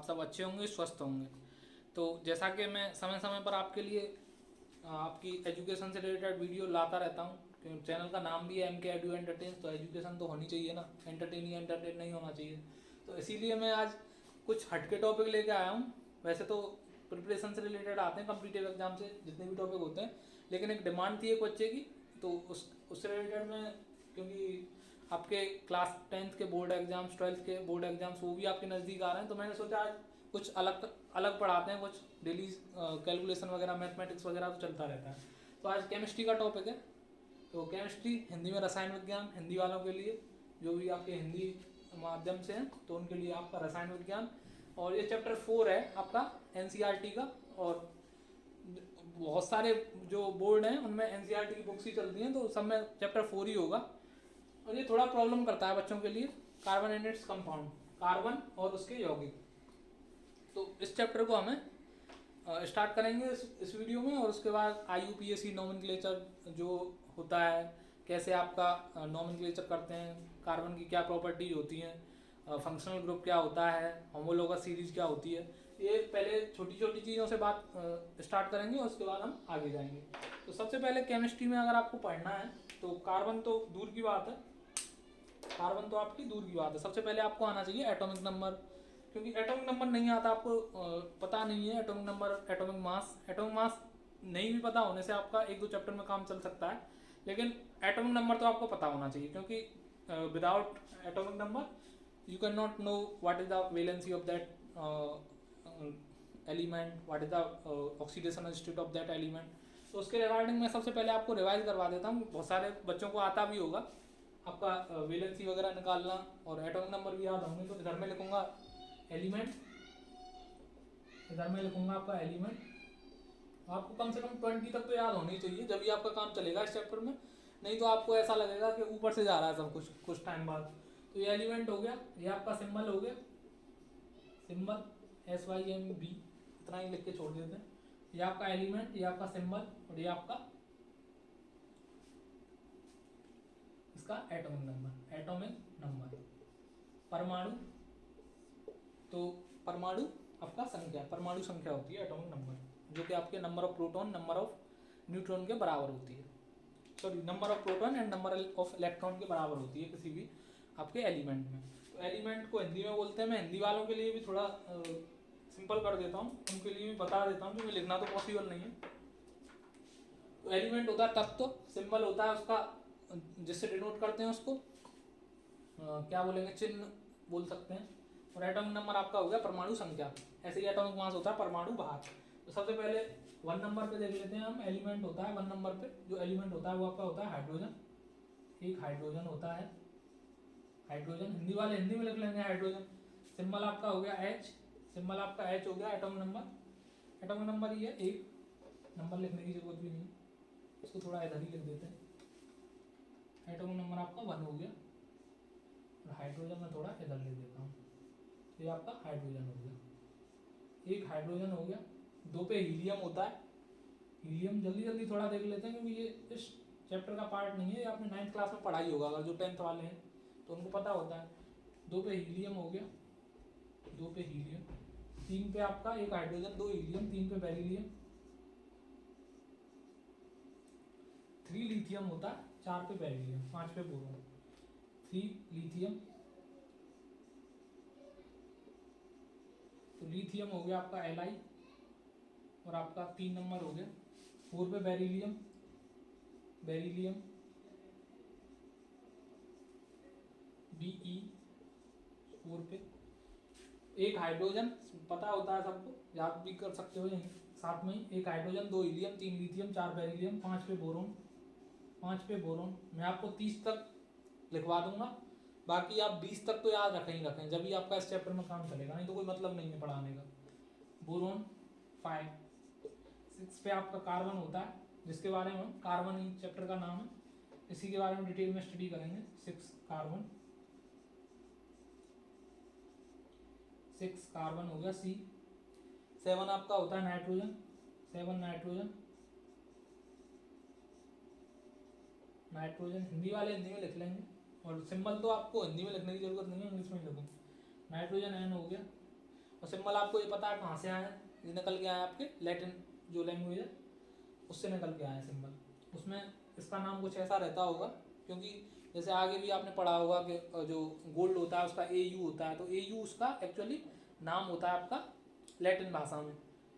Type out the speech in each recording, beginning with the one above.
आप सब अच्छे होंगे, स्वस्थ होंगे। तो जैसा कि मैं समय समय पर आपके लिए आपकी एजुकेशन से रिलेटेड वीडियो लाता रहता हूँ, क्योंकि चैनल का नाम भी है एम के एडू एंटरटेन, तो एजुकेशन तो होनी चाहिए ना, एंटरटेन ही एंटरटेन नहीं होना चाहिए। तो इसीलिए मैं आज कुछ हटके टॉपिक लेके आया हूँ। वैसे तो प्रिपरेशन से रिलेटेड आते हैं, कम्पिटिटिव एग्जाम से जितने भी टॉपिक होते हैं, लेकिन एक डिमांड थी एक बच्चे की, तो उससे रिलेटेड मैं, क्योंकि आपके क्लास 10th के बोर्ड एग्जाम्स, 12th के बोर्ड एग्जाम्स वो भी आपके नज़दीक आ रहे हैं, तो मैंने सोचा आज कुछ अलग अलग पढ़ाते हैं, कुछ डेली कैलकुलेशन वगैरह, मैथमेटिक्स वगैरह तो चलता रहता है। तो आज केमिस्ट्री का टॉपिक है। तो केमिस्ट्री हिंदी में रसायन विज्ञान, हिंदी वालों के लिए, जो भी आपके हिंदी माध्यम से हैं तो उनके लिए आपका रसायन विज्ञान। और ये चैप्टर 4 है आपका एनसीईआरटी का। और बहुत सारे जो बोर्ड हैं उनमें एनसीईआरटी की बुक्स ही चलती हैं, तो सब में चैप्टर 4 ही होगा। और ये थोड़ा प्रॉब्लम करता है बच्चों के लिए, carbon and its compound, carbon और उसके यौगिक। तो इस चैप्टर को हमें स्टार्ट करेंगे इस वीडियो में, और उसके बाद आईयूपीएसी नोमेनक्लेचर जो होता है, कैसे आपका नोमेनक्लेचर करते हैं, कार्बन की क्या प्रॉपर्टी होती हैं, फंक्शनल ग्रुप क्या होता है, होमोलोगस सीरीज क्या होती है, ये पहले छोटी छोटी चीज़ों से बात स्टार्ट करेंगे और उसके बाद हम आगे जाएंगे। तो सबसे पहले केमिस्ट्री में अगर आपको पढ़ना है तो कार्बन तो दूर की बात है, कार्बन तो आपकी दूर की बात है। सबसे पहले आपको आना चाहिए एटॉमिक नंबर, क्योंकि एटॉमिक नंबर नहीं आता आपको, पता नहीं है एटॉमिक नंबर, एटॉमिक मास नहीं भी पता होने से आपका एक दो चैप्टर में काम चल सकता है, लेकिन एटॉमिक नंबर तो आपको पता होना चाहिए, क्योंकि without atomic number you cannot know what is the valency of that element, what is the oxidation state of that element। तो उसके रिगार्डिंग मैं सबसे पहले आपको रिवाइज करवा देता हूँ, बहुत सारे बच्चों को आता भी होगा आपका वेलेंसी वगैरह निकालना, और एटॉमिक नंबर भी याद होंगे। तो इधर में लिखूंगा एलिमेंट, इधर में लिखूंगा आपका एलिमेंट। आपको कम से कम 20 तक तो याद होनी चाहिए, जब भी आपका काम चलेगा इस चैप्टर में, नहीं तो आपको ऐसा लगेगा कि ऊपर से जा रहा है सब कुछ टाइम बाद। तो ये एलिमेंट हो गया, ये आपका सिंबल हो गया, सिंबल SYMB, इतना ही लिख के छोड़ देते हैं। ये आपका एलिमेंट, ये आपका सिंबल, और ये आपका इसका एटॉमिक नंबर परमाणु। तो परमाणु आपका संख्या, परमाणु संख्या होती है एटॉमिक नंबर, जो कि आपके number of proton, number of neutron के बराबर होती है, sorry number of proton and number of electron के बराबर होती है किसी भी आपके एलिमेंट में। तो एलिमेंट को हिंदी में बोलते हैं, मैं हिंदी वालों के लिए भी थोड़ा सिंपल कर देता हूँ, उनके लिए भी बता देता हूँ, क्योंकि लिखना तो पॉसिबल नहीं है। तो एलिमेंट होता है तत्व, सिंबल होता है उसका जिससे डिनोट करते हैं उसको, क्या बोलेंगे, चिन्ह बोल सकते हैं। और एटॉमिक नंबर आपका हो गया परमाणु संख्या, ऐसे ही एटॉमिक मास होता है परमाणु भार। तो सबसे पहले 1 नंबर पे देख लेते हैं हम, एलिमेंट होता है 1 नंबर पे, जो एलिमेंट होता है वो आपका होता है हाइड्रोजन। एक हाइड्रोजन होता है, हाइड्रोजन हिंदी वाले हिंदी में लिख लेंगे हाइड्रोजन। सिंबल आपका हो गया H, सिंबल आपका H हो गया। एटॉमिक नंबर ही है, एक नंबर लिखने की जरूरत भी नहीं, इसको थोड़ा इधर ही लिख देते हैं। एटॉमिक नंबर आपका 1 हो गया, और हाइड्रोजन में थोड़ा इधर लिख देता हूँ, ये आपका हाइड्रोजन हो गया, एक हाइड्रोजन हो गया। 2 पे हीलियम होता है, हीलियम जल्दी जल्दी थोड़ा देख लेते हैं, क्योंकि ये इस चैप्टर का पार्ट नहीं है, ये आपने 9th क्लास में पढ़ाई होगा, अगर जो 10th वाले हैं तो उनको पता होता है। 2 पे हीलियम हो गया, 2 पे हीलियम। 3 पे आपका एक हाइड्रोजन, 2 हीलियम, 3 पे बेरिलियम। 3 लिथियम होता है, 4 पे बेरिलियम, 5 पे बोरोन। 3 लिथियम, तो लिथियम हो गया आपका Li, और आपका 3 नंबर हो गया। 4 पे बेरिलियम, बेरिलियम Be, 4 पे। एक हाइड्रोजन पता होता है सबको, याद भी कर सकते हो यहीं साथ में ही। एक हाइड्रोजन, 2 हीलियम, 3 लिथियम, 4 बेरिलियम, 5 पे बोरोन, 5 पे बोरोन। मैं आपको 30 तक लिखवा दूंगा, बाकी आप 20 तक तो याद रखें ही रखें, जब भी आपका इस चैप्टर में काम चलेगा, नहीं तो कोई मतलब नहीं है पढ़ाने का। बोरोन 5। 6 पे आपका कार्बन होता है, जिसके बारे में कार्बन ही चैप्टर का नाम है, इसी के बारे में डिटेल में स्टडी करेंगे। 6 कार्बन, 6 कार्बन हो गया C। 7 आपका होता है नाइट्रोजन, 7 नाइट्रोजन, नाइट्रोजन हिंदी वाले हिंदी में लिख लेंगे, और सिंबल तो आपको हिंदी में लिखने की जरूरत नहीं है, इंग्लिश में लिखूँ। नाइट्रोजन N हो गया। और सिंबल आपको ये पता है कहाँ से आए हैं, ये निकल के आए आपके लैटिन जो लैंग्वेज है उससे निकल के आए हैं सिंबल। उसमें इसका नाम कुछ ऐसा रहता होगा, क्योंकि जैसे आगे भी आपने पढ़ा होगा कि जो गोल्ड होता है उसका AU होता है, तो AU उसका एक्चुअली नाम होता है आपका लैटिन भाषा में,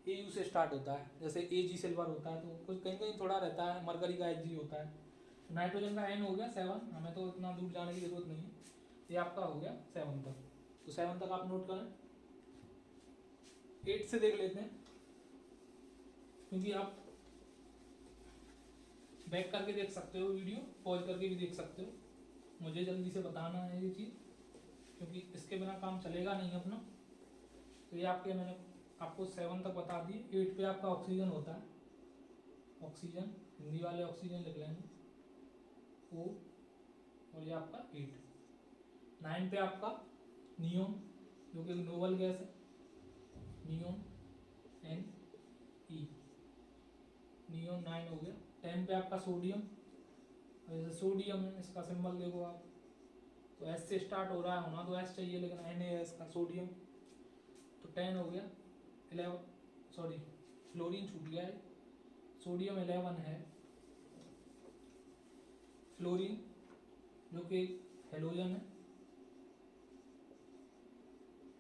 AU से स्टार्ट होता है। जैसे AG सिल्वर होता है, तो कुछ कहीं कहीं थोड़ा रहता है, मरकरी का HG होता है। नाइट्रोजन का N हो गया 7, हमें तो इतना दूर जाने की जरूरत नहीं है, ये आपका हो गया 7 तक, तो 7 तक आप नोट करें। 8 से देख लेते हैं, क्योंकि आप बैक करके देख सकते हो वीडियो, पॉज करके भी देख सकते हो, मुझे जल्दी से बताना है ये चीज़, क्योंकि इसके बिना काम चलेगा नहीं अपना। तो ये आपके मैंने आपको 7 तक बता दी। 8 पे आपका ऑक्सीजन होता है, ऑक्सीजन हिंदी वाले ऑक्सीजन लिख लेंगे O, और ये आपका 8। 9 पे आपका नियोन, जो कि नोबल गैस है, नियोन Ne, नियोन 9 हो गया। 10 पे आपका सोडियम, जैसे सोडियम है इसका सिंबल देखो आप, तो S से स्टार्ट हो रहा है, होना तो S चाहिए लेकिन Na है इसका, सोडियम, तो 10 हो गया। 11 सॉरी फ्लोरीन छूट गया है, सोडियम 11 है। फ्लोरीन जो कि हेलोजन है,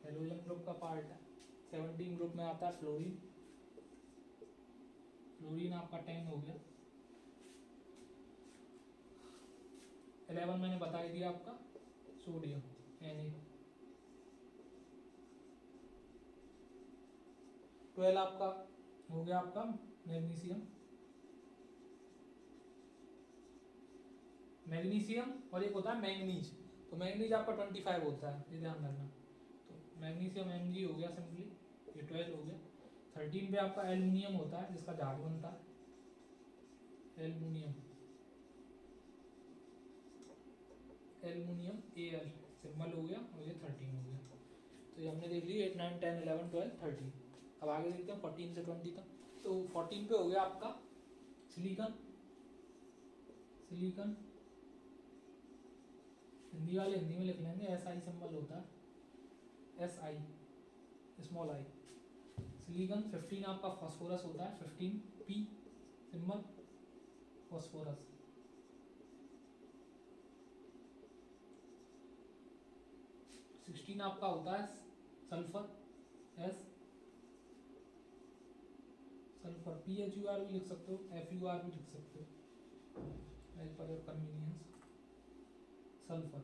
हेलोजन ग्रुप का पार्ट है, 17 ग्रुप में आता है फ्लोरीन। फ्लोरीन आपका 10 हो गया। 11 मैंने बता ही दिया आपका सोडियम Na। 12 आपका हो गया आपका मैग्नीशियम, मैग्नीशियम, और एक होता है मैंगनीज, तो मैंगनीज आपका 25 होता है, ये ध्यान रखना। तो मैग्नीशियम Mg हो गया सिंपली, ये 12 हो गया। 13 पे आपका एल्युमिनियम होता है, जिसका जहाज बनता है, एल्युमिनियम, एल्युमिनियम Al सिंबल हो गया, और ये 13 हो गया। तो ये हमने देख ली 8, 9, 10, 11, 12, 13। अब आगे देखते हैं 14 से 20 तक। तो 14 पे हो गया आपका सिलिकॉन, सिलिकॉन हिंदी वाले हिंदी में लिख लेंगे, SI सिंबल होता है, SI स्मॉल I। सिलिकॉन 15 आपका फास्फोरस होता है, 15P सिंबल, फास्फोरस। 16 आपका होता है सल्फर, S, सल्फर PHUR भी लिख सकते हो, FUR भी लिख सकते हो, as per your convenience, sulphur.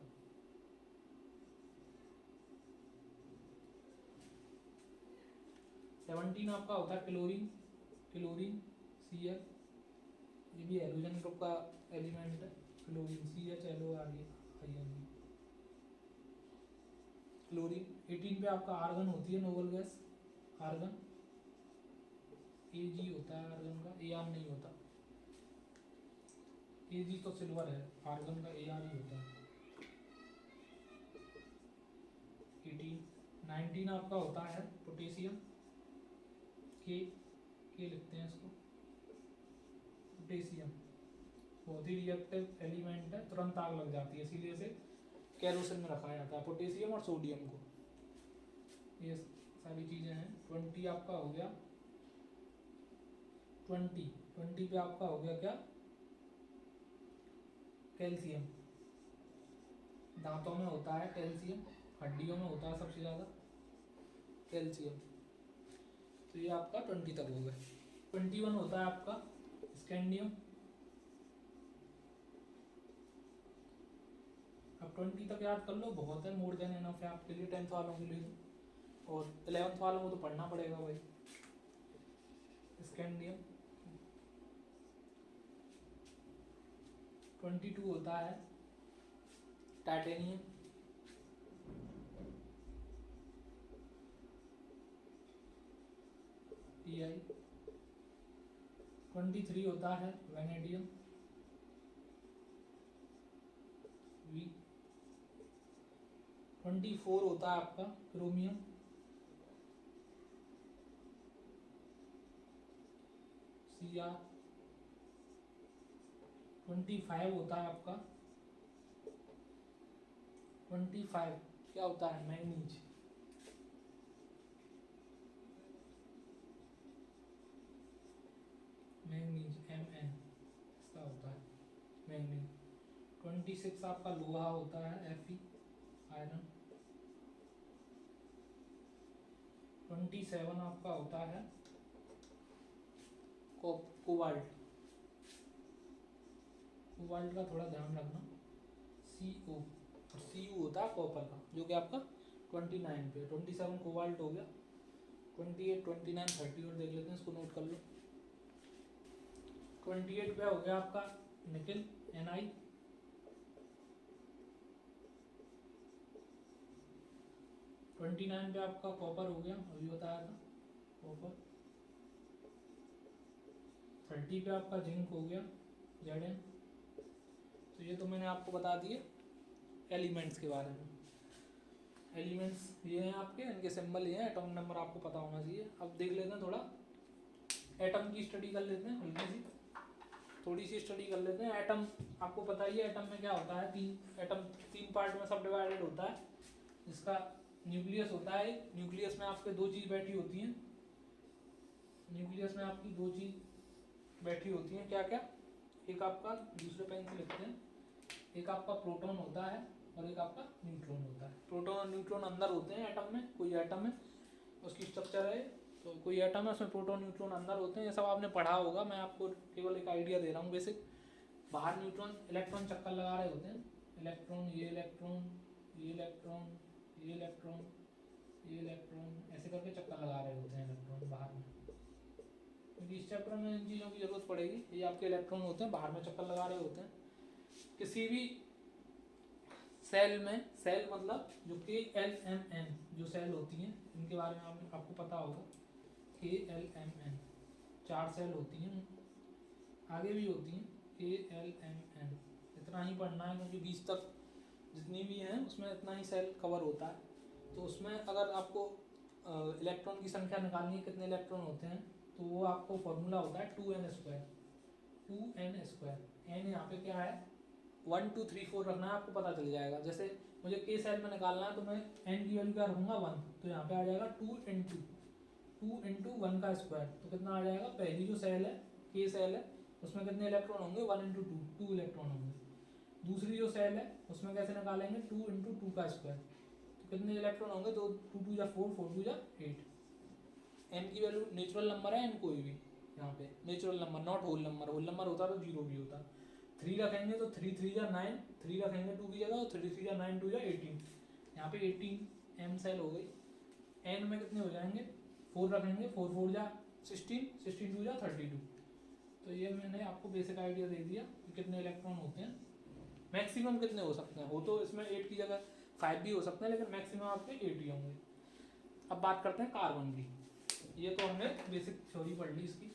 Seventeen आपका होता है क्लोरीन, क्लोरीन Cl, ये भी हेलोजन ग्रुप का एलिमेंट है, क्लोरीन CHLORIN, क्लोरीन। 18 पे आपका आर्गन होती है नोबल गैस, आर्गन Ag होता है आर्गन का, Ar नहीं होता, Ag तो सिल्वर है, आर्गन का Ar ही होता है। 18 19 आपका होता है पोटेशियम, के लिखते हैं इसको, पोटेशियम बहुत ही रिएक्टिव एलिमेंट है, तुरंत आग लग जाती है, इसीलिए इसे केरोसिन में रखा जाता है, पोटेशियम और सोडियम को। ये सारी चीज़ें हैं। 20 आपका हो गया, 20 पे आपका हो गया क्या, कैल्शियम। दांतों में होता है कैल्शियम, हड्डियों में होता है सबसे ज़्यादा कैल्शियम। तो ये आपका 20 तक हो गया। 21 होता है आपका स्कैंडियम। अब 20 तक याद कर लो, बहुत है, मोर देन एनफ है आपके लिए, 10th वालों के लिए, और 11th वालों को तो पढ़ना पड़ेगा भाई। स्कैंडियम 22 होता है टाइटेनियम, Ti। 23 होता है वेनेडियम, V। 24 होता है आपका क्रोमियम, Cr। 25 होता है आपका 25 क्या होता है, मैग्नीज, क्या होता है, मैंगनीज। 26 आपका लोहा होता है, Fe आयरन। 27 आपका होता है कोबाल्ट। कोबाल्ट का थोड़ा ध्यान रखना, CO और Cu होता है कॉपर का, जो कि आपका 29 पे। 27 कोबाल्ट हो गया। 28, 29, 30 और देख लेते हैं, इसको नोट कर लो। 28 पे हो गया आपका निकिल, Ni। 29 पे आपका कॉपर हो गया, अभी बताया था कॉपर। 30 पे आपका जिंक हो गया, Zn। तो ये तो मैंने आपको बता दिए एलिमेंट्स के बारे में। एलिमेंट्स ये हैं आपके, इनके सिंबल ये हैं, एटॉमिक नंबर आपको पता होना चाहिए। अब देख लेते हैं थोड़ा एटम की स्टडी कर लेते हैं, हल्की सी थोड़ी सी स्टडी कर लेते हैं। एटम आपको पता ही है, एटम में क्या होता है, एटम तीन पार्ट में सब डिवाइडेड होता है। जिसका न्यूक्लियस होता है, न्यूक्लियस में आपके दो चीज़ बैठी होती हैं। न्यूक्लियस में आपकी दो चीज़ बैठी होती हैं, क्या क्या, एक आपका, दूसरे पेन से लिखते हैं, एक आपका प्रोटॉन होता है और एक आपका न्यूट्रॉन होता है। प्रोटॉन और न्यूट्रॉन अंदर होते हैं एटम में। कोई एटम है उसकी स्ट्रक्चर है, तो कोई एटम है उसमें प्रोटॉन न्यूट्रॉन अंदर होते हैं। ये सब आपने पढ़ा होगा, मैं आपको केवल एक आइडिया दे रहा हूँ बेसिक। बाहर न्यूट्रॉन इलेक्ट्रॉन चक्कर लगा रहे होते हैं, इलेक्ट्रॉन, ये इलेक्ट्रॉन, ये इलेक्ट्रॉन, ये इलेक्ट्रॉन, ये इलेक्ट्रॉन, ऐसे करके चक्कर लगा रहे होते हैं इलेक्ट्रॉन बाहर में। क्योंकि इस चैप्टर में इन चीज़ों की जरूरत पड़ेगी। ये आपके इलेक्ट्रॉन होते हैं, बाहर में चक्कर लगा रहे होते हैं। किसी भी सेल में, सेल मतलब जो KLMN जो सेल होती हैं, इनके बारे में आपको पता होगा। KLMN 4 सेल होती हैं, आगे भी होती हैं। KLMN इतना ही पढ़ना है, क्योंकि 20 तक जितनी भी हैं उसमें इतना ही सेल कवर होता है। तो उसमें अगर आपको इलेक्ट्रॉन की संख्या निकालनी है, कितने इलेक्ट्रॉन होते हैं, तो वो आपको फॉर्मूला होता है 2n²। 2n²। n यहाँ पे क्या है, 1 2 3 4 रखना है, आपको पता चल जाएगा। जैसे मुझे K सेल में निकालना है, तो मैं n की वैल्यू क्या रखूँगा, 1, तो यहाँ पे आ जाएगा 2 × 1 का स्क्वायर। तो कितना आ जाएगा, पहली जो सेल है K सेल है उसमें कितने इलेक्ट्रॉन होंगे, 1 × 2, 2 इलेक्ट्रॉन होंगे। दूसरी जो सेल है उसमें कैसे निकालेंगे, 2 × 2 का स्क्वायर, तो कितने इलेक्ट्रॉन होंगे, 2 2 2 4, 4 2 8। n की वैल्यू नेचुरल नंबर है, n कोई भी यहाँ पे natural number, not whole number. Whole number होता तो 0 भी होता। 3 रखेंगे तो 3 3 या 9, 3 रखेंगे 2 की जगह, 3 3 या 9 2 या 18। यहाँ पे 18 m सेल हो गई। n में कितने हो जाएंगे, 4 रखेंगे, 4 4 या 16, 16 2 या 32। तो ये मैंने आपको बेसिक आइडिया दे दिया कि कितने इलेक्ट्रॉन होते हैं। मैक्सिमम कितने हो सकते हैं, हो तो इसमें 8 की जगह 5 भी हो सकते हैं, लेकिन मैक्सिमम आपके 8 ही होंगे। अब बात करते हैं कार्बन की। ये तो हमने बेसिक थ्योरी पढ़ ली इसकी।